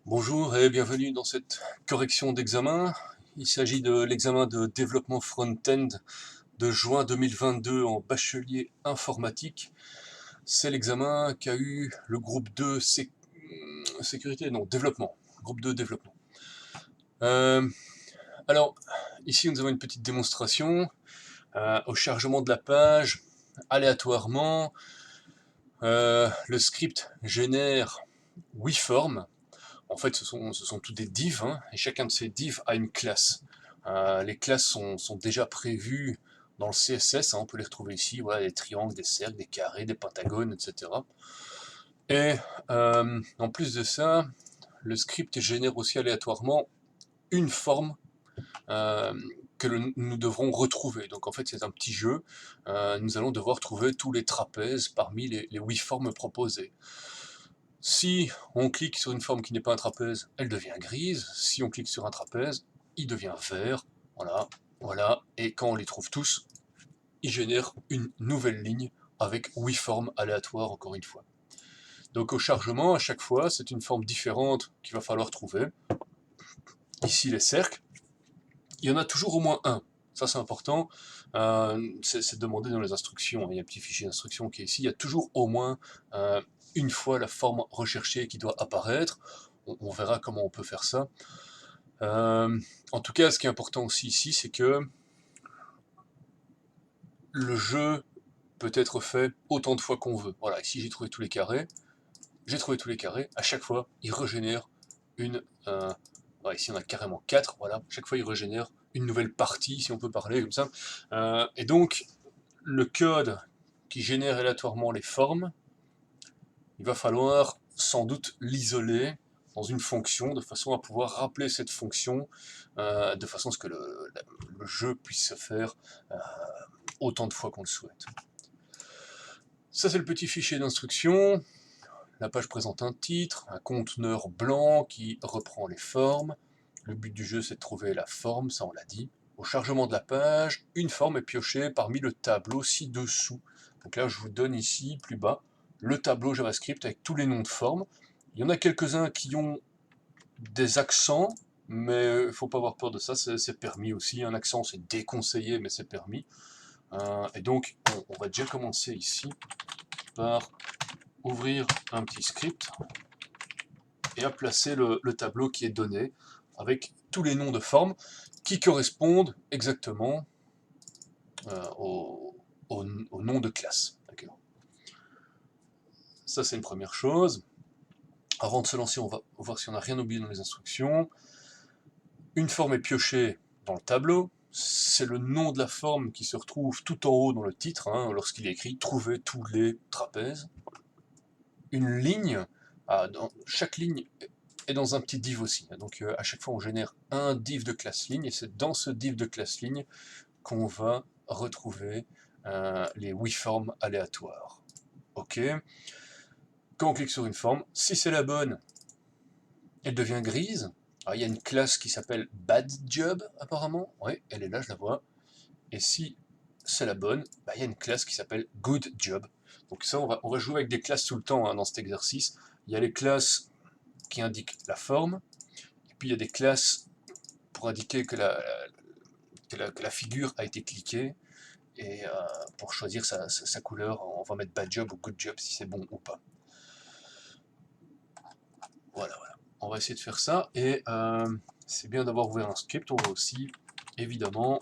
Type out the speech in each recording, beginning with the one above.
Bonjour et bienvenue dans cette correction d'examen. Il s'agit de l'examen de développement front-end de juin 2022 en bachelier informatique. C'est l'examen qu'a eu le groupe 2 sécurité, non, développement. Groupe 2 développement. Alors, ici nous avons une petite démonstration. Au chargement de la page, aléatoirement, le script génère 8 formes. En fait, ce sont tous des divs, hein, et chacun de ces divs a une classe. Les classes sont déjà prévues dans le CSS, hein, on peut les retrouver ici, voilà, des triangles, des cercles, des carrés, des pentagones, etc. Et en plus de ça, le script génère aussi aléatoirement une forme euh, que nous devrons retrouver. Donc en fait c'est un petit jeu, nous allons devoir trouver tous les trapèzes parmi les 8 formes proposées. Si on clique sur une forme qui n'est pas un trapèze, elle devient grise. Si on clique sur un trapèze, il devient vert. Voilà, voilà. Et quand on les trouve tous, il génère une nouvelle ligne avec 8 formes aléatoires encore une fois. Donc au chargement, à chaque fois, c'est une forme différente qu'il va falloir trouver. Ici les cercles, il y en a toujours au moins un. Ça c'est important, c'est demandé dans les instructions, il y a un petit fichier d'instruction qui est ici, il y a toujours au moins une fois la forme recherchée qui doit apparaître. On verra comment on peut faire ça. En tout cas, ce qui est important aussi ici, c'est que le jeu peut être fait autant de fois qu'on veut. Voilà, ici j'ai trouvé tous les carrés, à chaque fois il régénère une... ouais, ici on a carrément 4, voilà, chaque fois il régénère une nouvelle partie, si on peut parler comme ça. Et donc, le code qui génère aléatoirement les formes, il va falloir sans doute l'isoler dans une fonction, de façon à pouvoir rappeler cette fonction, de façon à ce que le jeu puisse se faire autant de fois qu'on le souhaite. Ça c'est le petit fichier d'instruction. La page présente un titre, un conteneur blanc qui reprend les formes. Le but du jeu c'est de trouver la forme, ça on l'a dit. Au chargement de la page, une forme est piochée parmi le tableau ci-dessous. Donc là je vous donne ici, plus bas, le tableau JavaScript avec tous les noms de formes. Il y en a quelques-uns qui ont des accents, mais il ne faut pas avoir peur de ça, c'est permis aussi. Un accent c'est déconseillé, mais c'est permis. Et donc on va déjà commencer ici par ouvrir un petit script et à placer le tableau qui est donné avec tous les noms de formes qui correspondent exactement au nom de classe. Ça c'est une première chose. Avant de se lancer, on va voir si on n'a rien oublié dans les instructions. Une forme est piochée dans le tableau. C'est le nom de la forme qui se retrouve tout en haut dans le titre, hein, lorsqu'il est écrit « Trouver tous les trapèzes ». Une ligne, chaque ligne est dans un petit div aussi. Donc à chaque fois on génère un div de classe ligne, et c'est dans ce div de classe ligne qu'on va retrouver les 8 formes aléatoires. Ok. Quand on clique sur une forme, si c'est la bonne, elle devient grise. Alors, il y a une classe qui s'appelle BadJob apparemment. Oui, elle est là, je la vois. Et si c'est la bonne, il y a une classe qui s'appelle GoodJob. Donc ça, on va jouer avec des classes tout le temps, hein, dans cet exercice. Il y a les classes qui indiquent la forme, et puis il y a des classes pour indiquer que la figure a été cliquée, et pour choisir sa couleur, on va mettre bad job ou good job si c'est bon ou pas. Voilà, voilà. On va essayer de faire ça, et c'est bien d'avoir ouvert un script. On va aussi, évidemment,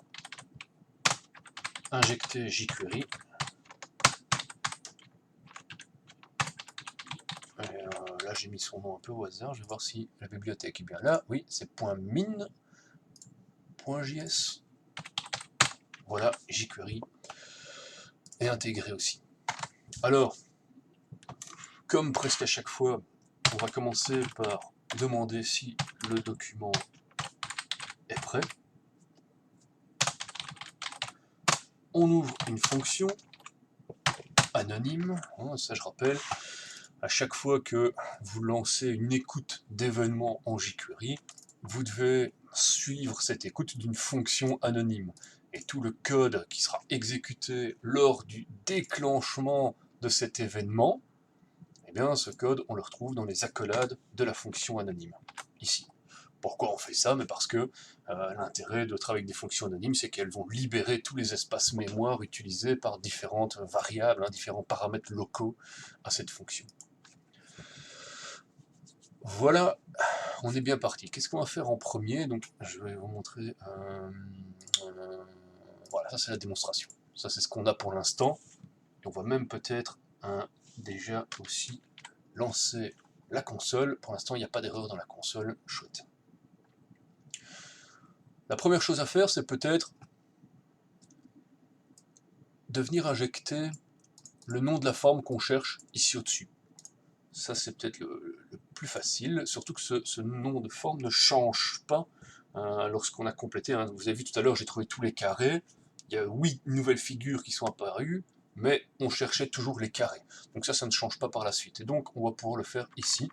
injecter jQuery. Là j'ai mis son nom un peu au hasard, je vais voir si la bibliothèque est bien là. Oui, c'est .min.js. Voilà, jQuery est intégré aussi. Alors, comme presque à chaque fois, on va commencer par demander si le document est prêt. On ouvre une fonction anonyme, hein, ça je rappelle, à chaque fois que vous lancez une écoute d'événements en jQuery, vous devez suivre cette écoute d'une fonction anonyme. Et tout le code qui sera exécuté lors du déclenchement de cet événement, eh bien, ce code, on le retrouve dans les accolades de la fonction anonyme, ici. Pourquoi on fait ça? Mais parce que l'intérêt de travailler avec des fonctions anonymes, c'est qu'elles vont libérer tous les espaces mémoire utilisés par différentes variables, différents paramètres locaux à cette fonction. Voilà, on est bien parti. Qu'est-ce qu'on va faire en premier? Donc, je vais vous montrer... voilà, ça c'est la démonstration. Ça c'est ce qu'on a pour l'instant. On va même peut-être déjà aussi lancer la console. Pour l'instant, il n'y a pas d'erreur dans la console. Chouette. La première chose à faire, c'est peut-être de venir injecter le nom de la forme qu'on cherche ici au-dessus. Ça, c'est peut-être le plus facile, surtout que ce nom de forme ne change pas lorsqu'on a complété. Vous avez vu tout à l'heure, j'ai trouvé tous les carrés. Il y a 8 nouvelles figures qui sont apparues, mais on cherchait toujours les carrés. Donc ça ne change pas par la suite. Et donc, on va pouvoir le faire ici.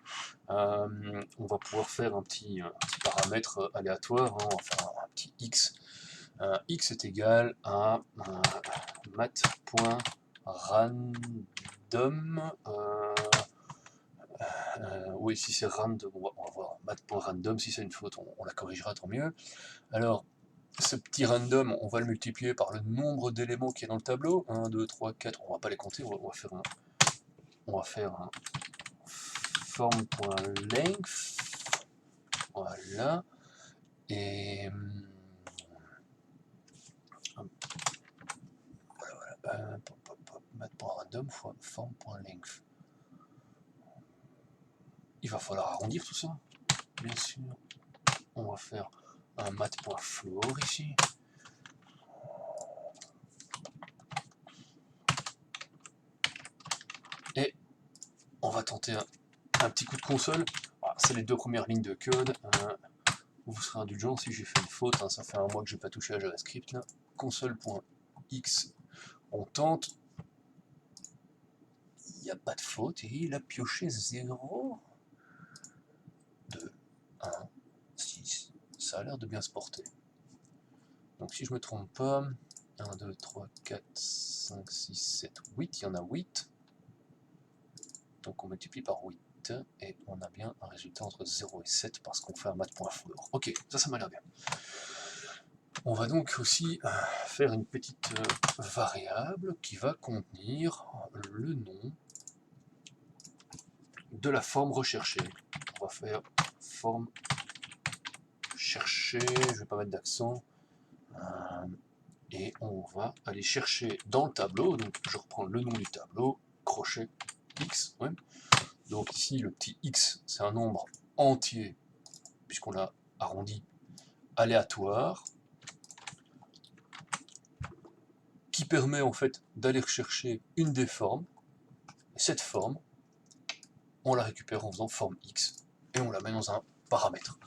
On va pouvoir faire un petit paramètre aléatoire, on va faire un petit x. X est égal à mat.random. Oui, si c'est random, on va voir mat.random. Si c'est une faute, on la corrigera, tant mieux. Alors, ce petit random, on va le multiplier par le nombre d'éléments qui est dans le tableau. 1, 2, 3, 4, on va pas les compter, on va faire un form.length. Voilà. Et mat.random fois form.length. Il va falloir arrondir tout ça, bien sûr. On va faire un mat.floor ici. Et on va tenter un petit coup de console. Voilà, c'est les deux premières lignes de code. Vous serez indulgent si j'ai fait une faute. Ça fait un mois que j'ai pas touché à JavaScript. Là. Console.x. On tente. Il n'y a pas de faute. Et il a pioché 0, 2, 1, 6. Ça a l'air de bien se porter. Donc si je me trompe pas, 1, 2, 3, 4, 5, 6, 7, 8, il y en a 8. Donc on multiplie par 8 et on a bien un résultat entre 0 et 7 parce qu'on fait un mat.floor. Ok, ça m'a l'air bien. On va donc aussi faire une petite variable qui va contenir le nom de la forme recherchée. On va faire forme cherchée, je ne vais pas mettre d'accent, et on va aller chercher dans le tableau, donc je reprends le nom du tableau, crochet x, ouais. Donc ici le petit x c'est un nombre entier, puisqu'on l'a arrondi, aléatoire, qui permet en fait d'aller rechercher une des formes, et cette forme, on la récupère en faisant forme x, et on la met dans un paramètre.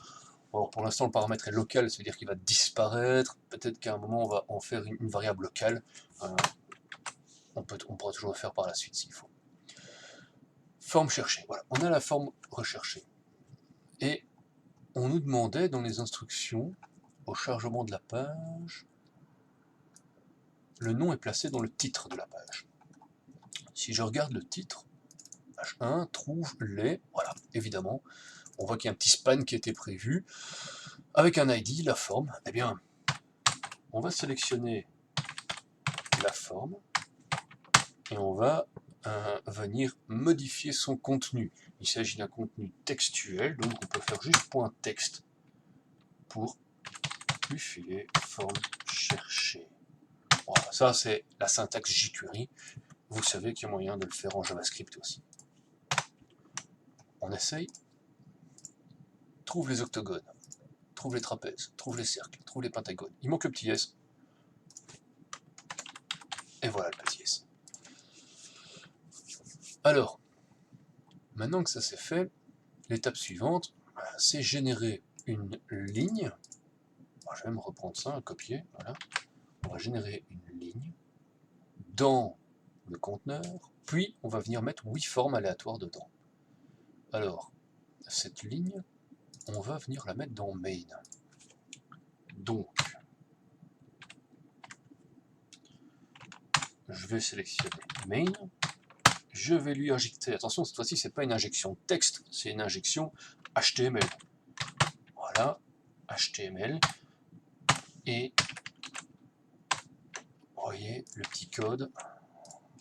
Alors pour l'instant le paramètre est local, c'est-à-dire qu'il va disparaître, peut-être qu'à un moment on va en faire une variable locale, on pourra toujours le faire par la suite s'il faut. Forme cherchée, voilà, on a la forme recherchée. Et on nous demandait dans les instructions, au chargement de la page, le nom est placé dans le titre de la page. Si je regarde le titre, page 1 trouve les, voilà, évidemment, on voit qu'il y a un petit span qui a été prévu, avec un ID, la forme, eh bien, on va sélectionner la forme, et on va venir modifier son contenu. Il s'agit d'un contenu textuel, donc on peut faire juste .text pour lui filer forme cherchée. Voilà, ça c'est la syntaxe jQuery. Vous savez qu'il y a moyen de le faire en JavaScript aussi. On essaye. Trouve les octogones, trouve les trapèzes, trouve les cercles, trouve les pentagones. Il manque le petit S. Et voilà le petit S. Alors, maintenant que ça c'est fait, l'étape suivante, c'est générer une ligne. Alors, je vais me reprendre ça, un copier. Voilà. On va générer une ligne dans le conteneur, puis on va venir mettre 8 formes aléatoires dedans. Alors, cette ligne, on va venir la mettre dans main. Donc, je vais sélectionner main, je vais lui injecter, attention, cette fois-ci, c'est pas une injection texte, c'est une injection HTML. Voilà, HTML, et vous voyez le petit code.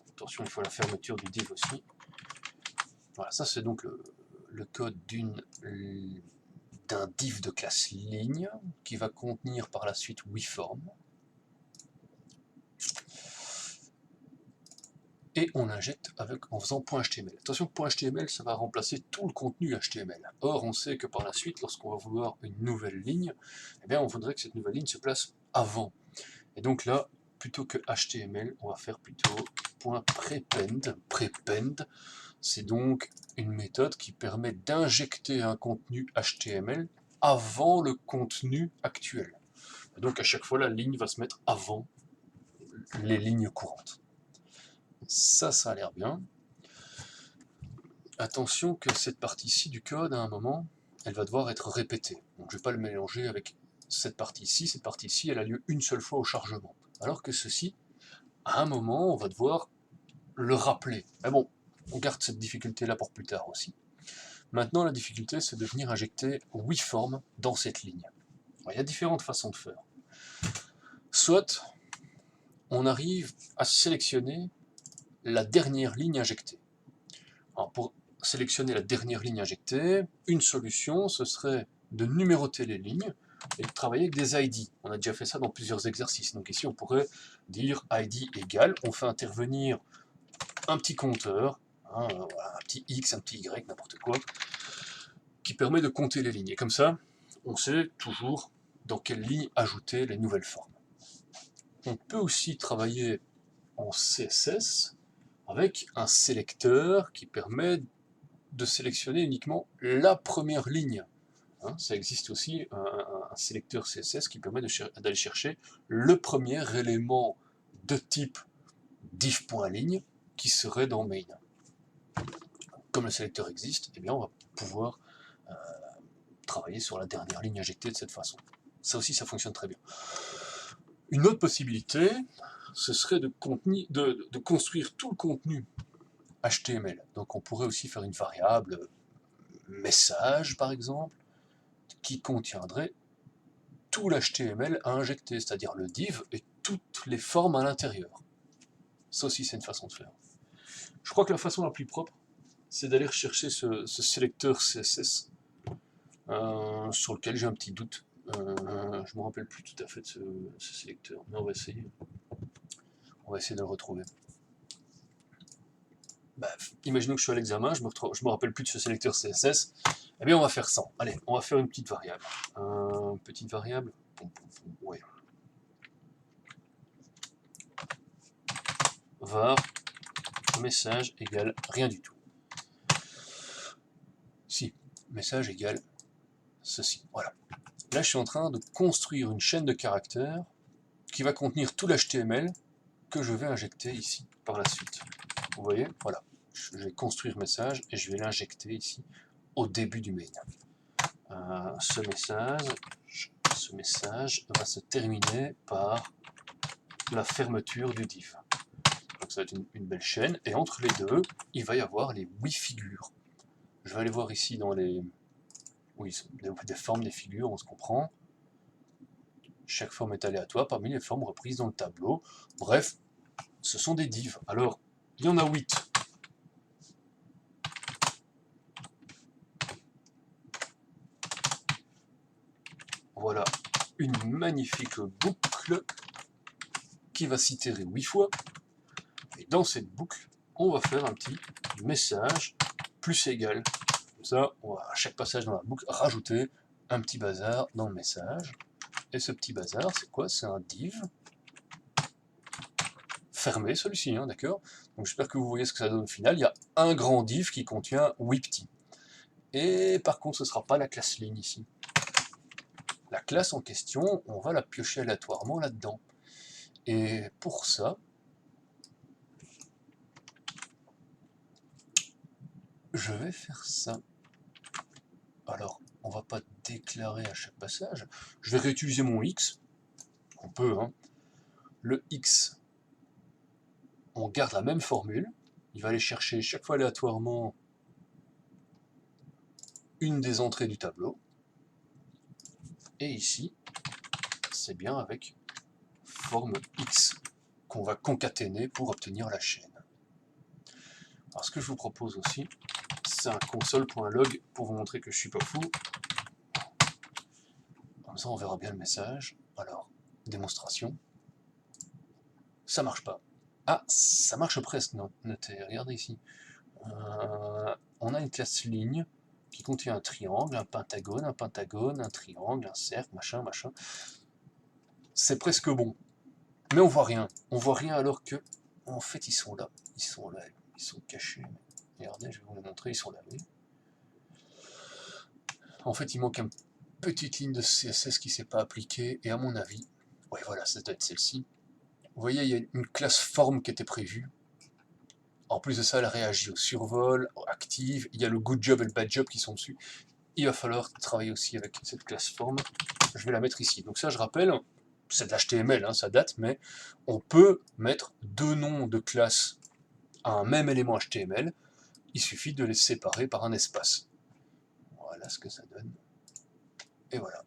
Attention, il faut la fermeture du div aussi. Voilà, ça c'est donc le code d'un div de classe ligne qui va contenir par la suite WeForm. Et on l'injecte en faisant .html. Attention, .html, ça va remplacer tout le contenu HTML. Or, on sait que par la suite, lorsqu'on va vouloir une nouvelle ligne, eh bien, on voudrait que cette nouvelle ligne se place avant. Et donc là, plutôt que HTML, on va faire plutôt .prepend. Prepend, c'est donc une méthode qui permet d'injecter un contenu HTML avant le contenu actuel. Et donc à chaque fois, la ligne va se mettre avant les lignes courantes. Ça a l'air bien. Attention que cette partie-ci du code, à un moment, elle va devoir être répétée. Donc je ne vais pas le mélanger avec cette partie-ci. Cette partie-ci, elle a lieu une seule fois au chargement. Alors que ceci, à un moment, on va devoir le rappeler. Mais bon, on garde cette difficulté-là pour plus tard aussi. Maintenant, la difficulté, c'est de venir injecter WeForm dans cette ligne. Alors, il y a différentes façons de faire. Soit, on arrive à sélectionner la dernière ligne injectée. Alors, pour sélectionner la dernière ligne injectée, une solution, ce serait de numéroter les lignes et de travailler avec des ID. On a déjà fait ça dans plusieurs exercices. Donc ici, on pourrait dire ID égale, on fait intervenir un petit compteur, hein, un petit X, un petit Y, n'importe quoi, qui permet de compter les lignes. Et comme ça, on sait toujours dans quelle ligne ajouter les nouvelles formes. On peut aussi travailler en CSS avec un sélecteur qui permet de sélectionner uniquement la première ligne. Hein, ça existe aussi un sélecteur CSS qui permet d'aller chercher le premier élément de type div.ligne qui serait dans main. Comme le sélecteur existe, eh bien on va pouvoir travailler sur la dernière ligne injectée de cette façon. Ça aussi, ça fonctionne très bien. Une autre possibilité, ce serait de construire tout le contenu HTML. Donc on pourrait aussi faire une variable message, par exemple, qui contiendrait tout l'HTML à injecter, c'est-à-dire le div et toutes les formes à l'intérieur. Ça aussi, c'est une façon de faire. Je crois que la façon la plus propre, c'est d'aller rechercher ce sélecteur CSS, sur lequel j'ai un petit doute. Je ne me rappelle plus tout à fait de ce sélecteur, mais on va essayer. On va essayer de le retrouver. Bah, imaginons que je suis à l'examen, je me rappelle plus de ce sélecteur CSS. Eh bien, on va faire ça. Allez, on va faire une petite variable. Petite variable. Ouais. Var message égale rien du tout. Si, message égale ceci. Voilà. Là, je suis en train de construire une chaîne de caractères qui va contenir tout l'HTML que je vais injecter ici par la suite. Vous voyez, voilà. Je vais construire message et je vais l'injecter ici au début du main. Ce message va se terminer par la fermeture du div. Donc ça va être une belle chaîne, et entre les deux, il va y avoir les figures. Je vais aller voir ici dans les... Oui, des formes, des figures, on se comprend. Chaque forme est aléatoire parmi les formes reprises dans le tableau. Bref, ce sont des divs. Alors, il y en a 8. Voilà une magnifique boucle qui va s'itérer 8 fois. Et dans cette boucle, on va faire un petit message plus égal. Comme ça, on va à chaque passage dans la boucle rajouter un petit bazar dans le message. Et ce petit bazar, c'est quoi? C'est un div fermé, celui-ci, hein, d'accord? Donc j'espère que vous voyez ce que ça donne au final. Il y a un grand div qui contient 8 petits. Et par contre, ce ne sera pas la classe ligne ici. La classe en question, on va la piocher aléatoirement là-dedans. Et pour ça, je vais faire ça. Alors, on va pas déclarer à chaque passage. Je vais réutiliser mon X. On peut, hein. Le X, on garde la même formule. il va aller chercher chaque fois aléatoirement une des entrées du tableau. Et ici, c'est bien avec forme X qu'on va concaténer pour obtenir la chaîne. Alors ce que je vous propose aussi, c'est un console.log pour vous montrer que je suis pas fou. Comme ça on verra bien le message. Alors, démonstration. Ça marche pas. Ah, ça marche presque, notez, regardez ici. On a une classe ligne qui contient un triangle, un pentagone, un triangle, un cercle, machin, machin. C'est presque bon. Mais on voit rien. On voit rien alors que, en fait, ils sont là. Ils sont là. Ils sont cachés. Regardez, je vais vous les montrer. Ils sont là. Oui. En fait, il manque une petite ligne de CSS qui ne s'est pas appliquée. Et à mon avis, ouais, voilà, ça doit être celle-ci. Vous voyez, il y a une classe forme qui était prévue. En plus de ça, elle réagit au survol, active. Il y a le good job et le bad job qui sont dessus. Il va falloir travailler aussi avec cette classe forme. Je vais la mettre ici. Donc ça, je rappelle, c'est de l'HTML, hein, ça date, mais on peut mettre deux noms de classe à un même élément HTML. Il suffit de les séparer par un espace. Voilà ce que ça donne. Et voilà.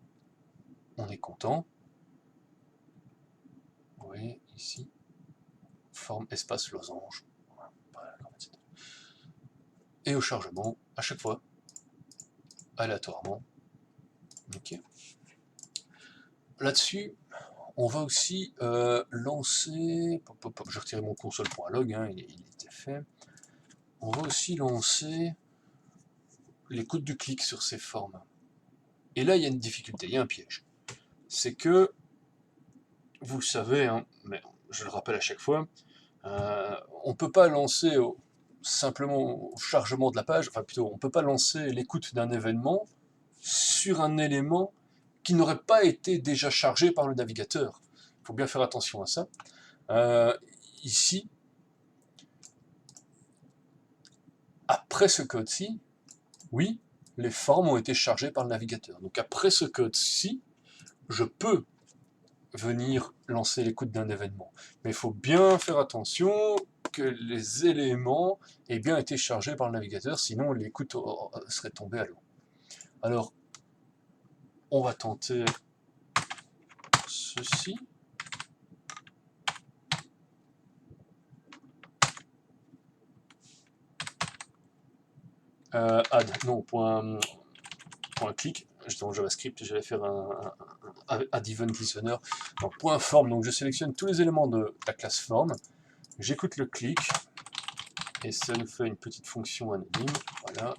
On est content. Vous voyez, ici, forme espace losange. Voilà. Et au chargement, à chaque fois, aléatoirement. Ok. Là-dessus, on va aussi lancer... Je vais retirer mon console.log, hein, il était fait. On va aussi lancer l'écoute du clic sur ces formes. Et là, il y a une difficulté, il y a un piège. C'est que, vous le savez, hein, mais je le rappelle à chaque fois, on ne peut pas lancer simplement au chargement de la page, enfin plutôt, on ne peut pas lancer l'écoute d'un événement sur un élément qui n'aurait pas été déjà chargé par le navigateur. Il faut bien faire attention à ça. Ici, après ce code-ci, oui, les formes ont été chargées par le navigateur. Donc après ce code-ci, je peux venir lancer l'écoute d'un événement. Mais il faut bien faire attention que les éléments aient bien été chargés par le navigateur, sinon l'écoute serait tombée à l'eau. Alors, on va tenter ceci. Add, non, point clic, j'étais en JavaScript, j'allais faire un add event listener. Donc point forme, donc je sélectionne tous les éléments de la classe forme, j'écoute le clic, et ça nous fait une petite fonction anonyme, voilà.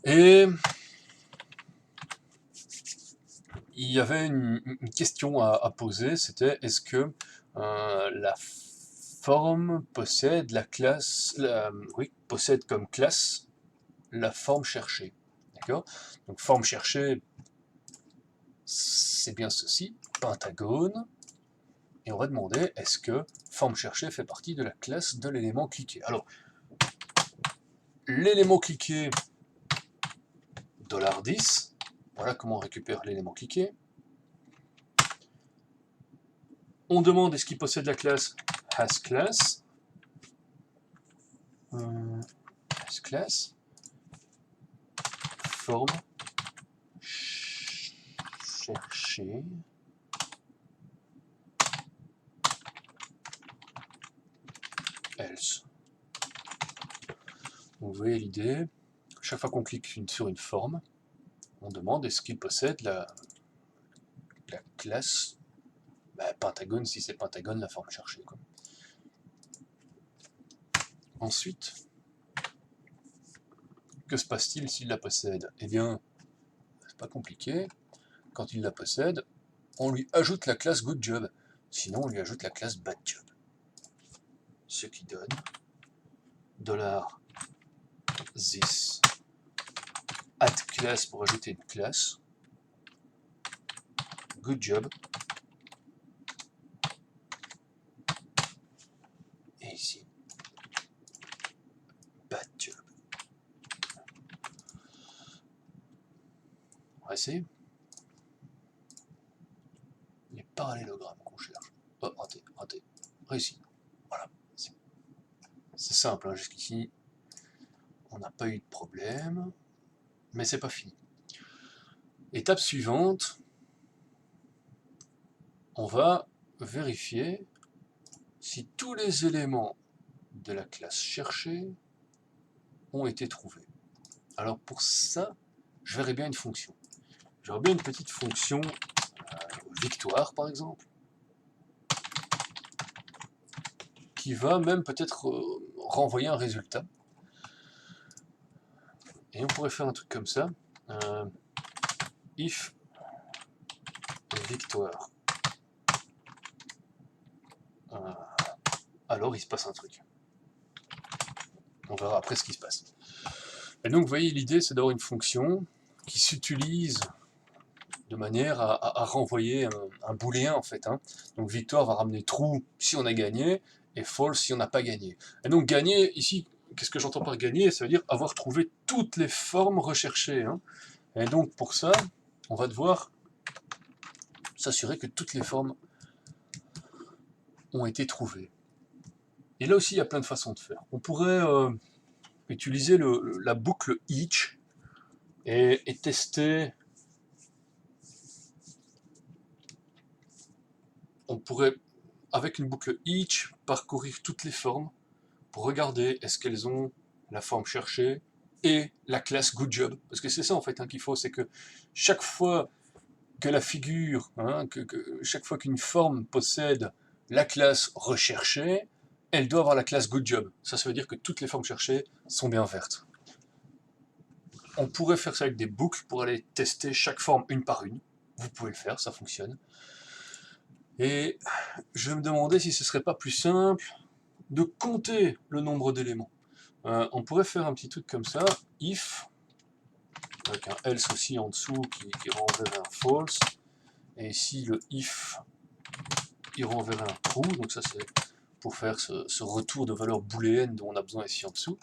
Et il y avait une question à poser, c'était est-ce que la forme possède la classe, oui, possède comme classe la forme cherchée, d'accord? Donc forme cherchée, c'est bien ceci, pentagone, et on va demander est-ce que forme cherchée fait partie de la classe de l'élément cliqué. Alors, l'élément cliqué, $10, voilà comment on récupère l'élément cliqué. On demande est-ce qu'il possède la classe hasClass. hasClass, forme chercher. Else. Vous voyez l'idée, chaque fois qu'on clique sur une forme, on demande est-ce qu'il possède la classe pentagone, si c'est pentagone, la forme cherchée, quoi. Ensuite, que se passe-t-il s'il la possède? Eh bien, c'est pas compliqué. Quand il la possède, on lui ajoute la classe GoodJob. Sinon, on lui ajoute la classe BadJob. Ce qui donne $this add class pour ajouter une classe, GoodJob, et ici, BadJob. On va essayer. Les parallélogrammes qu'on cherche. Oh, raté, réussi. Voilà. C'est simple, hein, jusqu'ici, on n'a pas eu de problème, mais c'est pas fini. Étape suivante, on va vérifier si tous les éléments de la classe cherchée ont été trouvés. Alors pour ça, je verrai bien une fonction. J'aurais bien une petite fonction victoire, par exemple, qui va même peut-être renvoyer un résultat. Et on pourrait faire un truc comme ça. If victoire. Alors il se passe un truc. On verra après ce qui se passe. Et donc vous voyez, l'idée c'est d'avoir une fonction qui s'utilise de manière à renvoyer un booléen en fait. Hein. Donc victoire va ramener true si on a gagné, et false si on n'a pas gagné. Et donc gagner, ici, qu'est-ce que j'entends par gagner? Ça veut dire avoir trouvé toutes les formes recherchées. Hein. Et donc pour ça, on va devoir s'assurer que toutes les formes ont été trouvées. Et là aussi, il y a plein de façons de faire. On pourrait utiliser la boucle each et tester. On pourrait, avec une boucle each, parcourir toutes les formes pour regarder est-ce qu'elles ont la forme cherchée et la classe good job. Parce que c'est ça en fait hein, qu'il faut, c'est que chaque fois que la figure, hein, chaque fois qu'une forme possède la classe recherchée, elle doit avoir la classe good job. Ça veut dire que toutes les formes cherchées sont bien vertes. On pourrait faire ça avec des boucles pour aller tester chaque forme une par une. Vous pouvez le faire, ça fonctionne. Et je me demandais si ce serait pas plus simple de compter le nombre d'éléments. On pourrait faire un petit truc comme ça, if, avec un else aussi en dessous qui renverrait un false, et ici le if, il renverrait un true, donc ça c'est pour faire ce retour de valeur booléenne dont on a besoin ici en dessous.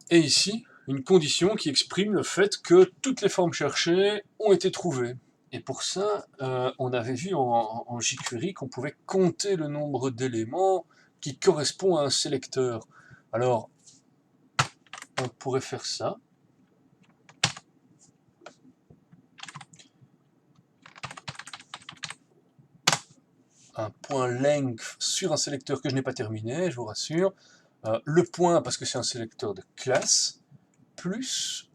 Et ici, une condition qui exprime le fait que toutes les formes cherchées ont été trouvées. Et pour ça, on avait vu en jQuery qu'on pouvait compter le nombre d'éléments qui correspond à un sélecteur. Alors, on pourrait faire ça. Un point length sur un sélecteur que je n'ai pas terminé, je vous rassure. Le point, parce que c'est un sélecteur de classe, plus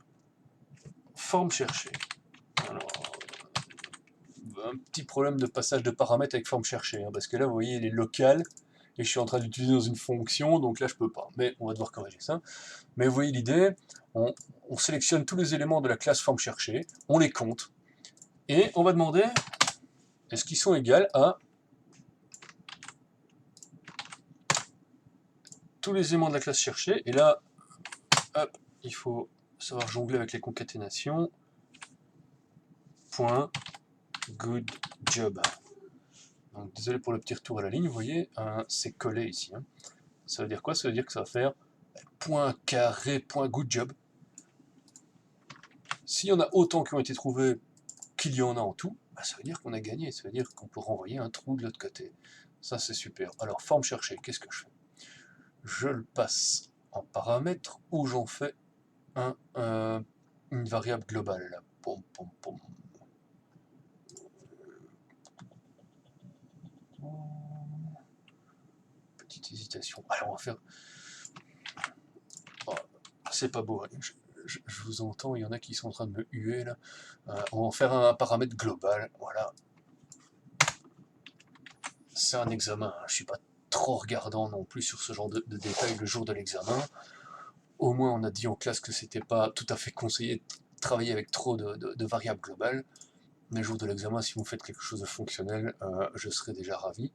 forme cherchée. Alors, un petit problème de passage de paramètres avec forme cherchée, hein, parce que là, vous voyez, il est local, et je suis en train d'utiliser dans une fonction, donc là, je peux pas. Mais on va devoir corriger ça. Mais vous voyez l'idée, on sélectionne tous les éléments de la classe forme cherchée, on les compte, et on va demander, est-ce qu'ils sont égaux à tous les éléments de la classe cherchée, et là, hop, il faut savoir jongler avec les concaténations. Point good job. Donc, désolé pour le petit retour à la ligne, vous voyez, c'est collé ici. Hein. Ça veut dire quoi? Ça veut dire que ça va faire point carré, point good job. S'il y en a autant qui ont été trouvés qu'il y en a en tout, bah, ça veut dire qu'on a gagné, ça veut dire qu'on peut renvoyer un trou de l'autre côté. Ça c'est super. Alors, forme cherchée, qu'est-ce que je fais? Je le passe en paramètre ou j'en fais une variable globale. Là. Pom, pom, pom. Petite hésitation. Alors on va faire... Oh, c'est pas beau, hein. Je vous entends, il y en a qui sont en train de me huer là. On va en faire un paramètre global, voilà. C'est un examen, hein. Je suis pas trop regardant non plus sur ce genre de détails le jour de l'examen. Au moins on a dit en classe que c'était pas tout à fait conseillé de travailler avec trop de variables globales. Mais le jour de l'examen, si vous faites quelque chose de fonctionnel, je serai déjà ravi.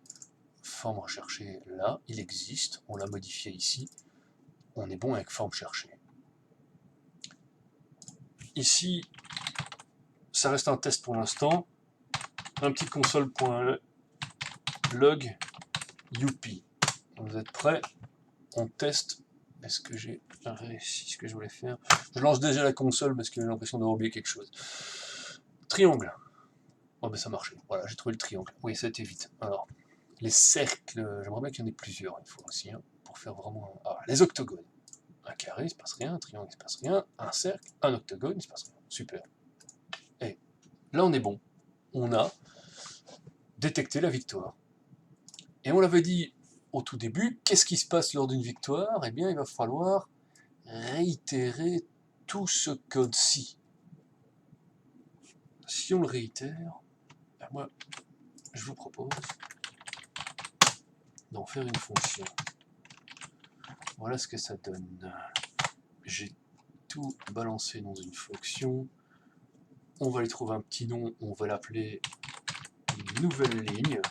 Forme recherchée là, il existe, on l'a modifié ici. On est bon avec forme cherchée. Ici, ça reste un test pour l'instant. Un petit console.log youpi. Vous êtes prêts? On teste. Est-ce que j'ai réussi ce que je voulais faire? Je lance déjà la console parce que j'ai l'impression d'avoir oublié quelque chose. Triangle. Oh ben ça marchait. Voilà, j'ai trouvé le triangle. Oui, ça a été vite. Alors, les cercles, j'aimerais bien qu'il y en ait plusieurs une fois aussi, hein, pour faire vraiment... Ah, les octogones. Un carré, il ne se passe rien, un triangle, il ne se passe rien, un cercle, un octogone, il ne se passe rien. Super. Et là, on est bon. On a détecté la victoire. Et on l'avait dit au tout début, qu'est-ce qui se passe lors d'une victoire? Eh bien, il va falloir réitérer tout ce code-ci. Si on le réitère, ben moi, je vous propose d'en faire une fonction. Voilà ce que ça donne. J'ai tout balancé dans une fonction. On va lui trouver un petit nom, on va l'appeler nouvelle ligne.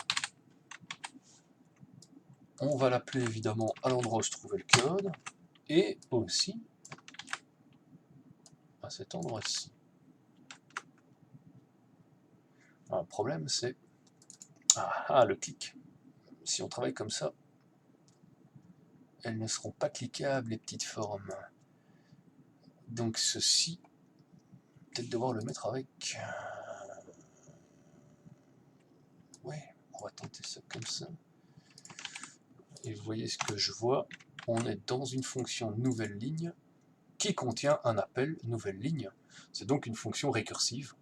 On va l'appeler évidemment à l'endroit où se trouvait le code, et aussi à cet endroit-ci. Un problème, c'est le clic. Si on travaille comme ça, elles ne seront pas cliquables, les petites formes. Donc ceci, peut-être devoir le mettre avec... Ouais, on va tenter ça comme ça. Et vous voyez ce que je vois, on est dans une fonction nouvelle ligne qui contient un appel nouvelle ligne. C'est donc une fonction récursive.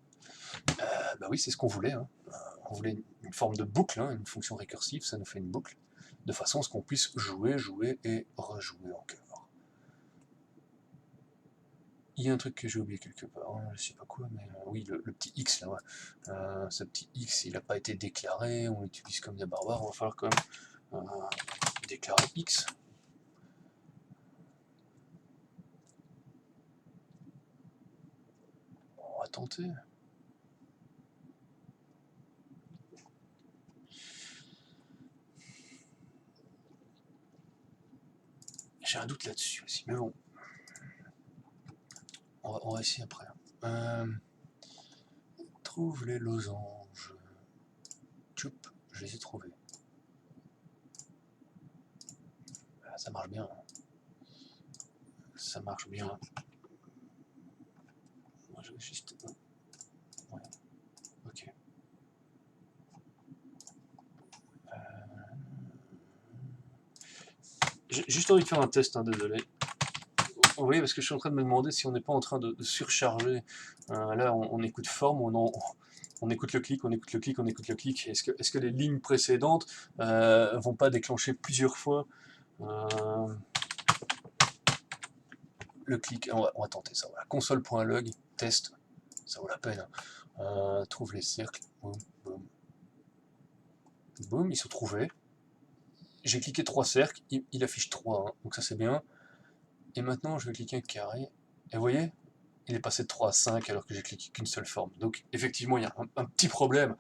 Bah oui, c'est ce qu'on voulait. Hein. On voulait une forme de boucle, hein, une fonction récursive, ça nous fait une boucle, de façon à ce qu'on puisse jouer, jouer et rejouer encore. Il y a un truc que j'ai oublié quelque part, hein, je sais pas quoi, mais oui, le petit X là, ouais. Ce petit X, il n'a pas été déclaré, on l'utilise comme des barbares, on va falloir quand même déclarer X. On va tenter. J'ai un doute là-dessus aussi, mais bon. On va essayer après. Trouve les losanges. Tchoup, je les ai trouvés. Ça marche bien. Ça marche bien. Moi, je vais juste... Ouais. Ok. J'ai juste envie de faire un test, hein, désolé. Vous voyez, parce que je suis en train de me demander si on n'est pas en train de surcharger. Là, on écoute forme, on écoute le clic, on écoute le clic, on écoute le clic. Est-ce que les lignes précédentes vont pas déclencher plusieurs fois le clic? On va tenter ça. Voilà. Console.log, test, ça vaut la peine. Trouve les cercles. Boum, boum. Boum, ils sont trouvés. J'ai cliqué 3 cercles, il affiche 3, hein, donc ça c'est bien. Et maintenant je vais cliquer un carré, et vous voyez, il est passé de 3 à 5 alors que j'ai cliqué qu'une seule forme. Donc effectivement il y a un petit problème.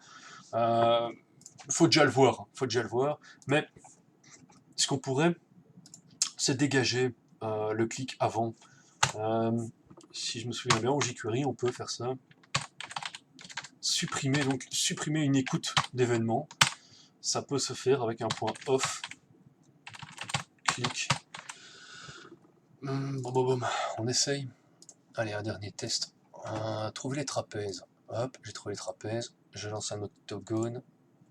Faut déjà le voir, mais ce qu'on pourrait, c'est dégager le clic avant. Si je me souviens bien, en jQuery, on peut faire ça. Supprimer une écoute d'événements. Ça peut se faire avec un point off. Clic. On essaye. Allez, un dernier test. Trouver les trapèzes. Hop, j'ai trouvé les trapèzes. Je lance un octogone.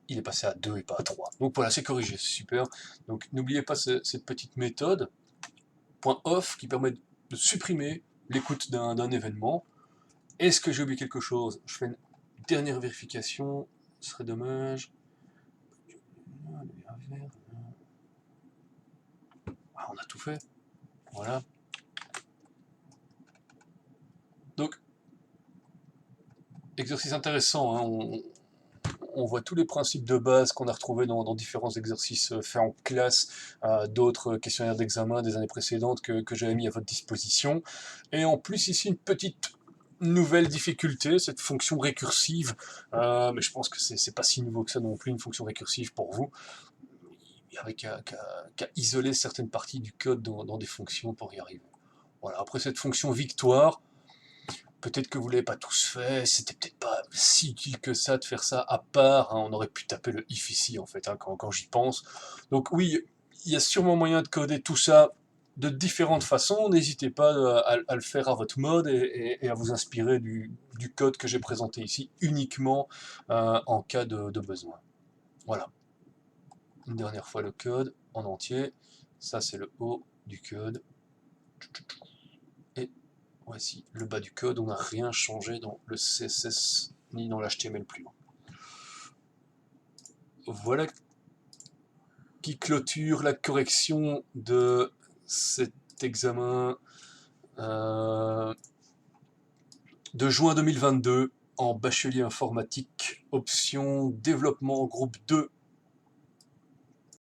Il est passé à 2 et pas à 3. Donc voilà, c'est corrigé, c'est super. Donc n'oubliez pas cette petite méthode, point off, qui permet de supprimer l'écoute d'un événement. Est-ce que j'ai oublié quelque chose? Je fais une dernière vérification, ce serait dommage. On a tout fait. Voilà. Donc, exercice intéressant, hein, on voit tous les principes de base qu'on a retrouvés dans différents exercices faits en classe, d'autres questionnaires d'examen des années précédentes que j'avais mis à votre disposition. Et en plus ici une petite nouvelle difficulté, cette fonction récursive, mais je pense que c'est pas si nouveau que ça non plus, une fonction récursive pour vous. Il n'y avait qu'à isoler certaines parties du code dans des fonctions pour y arriver. Voilà, après cette fonction victoire, peut-être que vous ne l'avez pas tous fait, c'était peut-être pas si utile que ça de faire ça à part, hein, on aurait pu taper le if ici en fait, hein, quand j'y pense. Donc oui, il y a sûrement moyen de coder tout ça de différentes façons, n'hésitez pas à le faire à votre mode et à vous inspirer du code que j'ai présenté ici, uniquement en cas de besoin. Voilà. Une dernière fois le code en entier. Ça, c'est le haut du code. Et voici le bas du code. On n'a rien changé dans le CSS ni dans l'HTML plus loin. Voilà qui clôture la correction de cet examen de juin 2022 en bachelier informatique, option développement groupe 2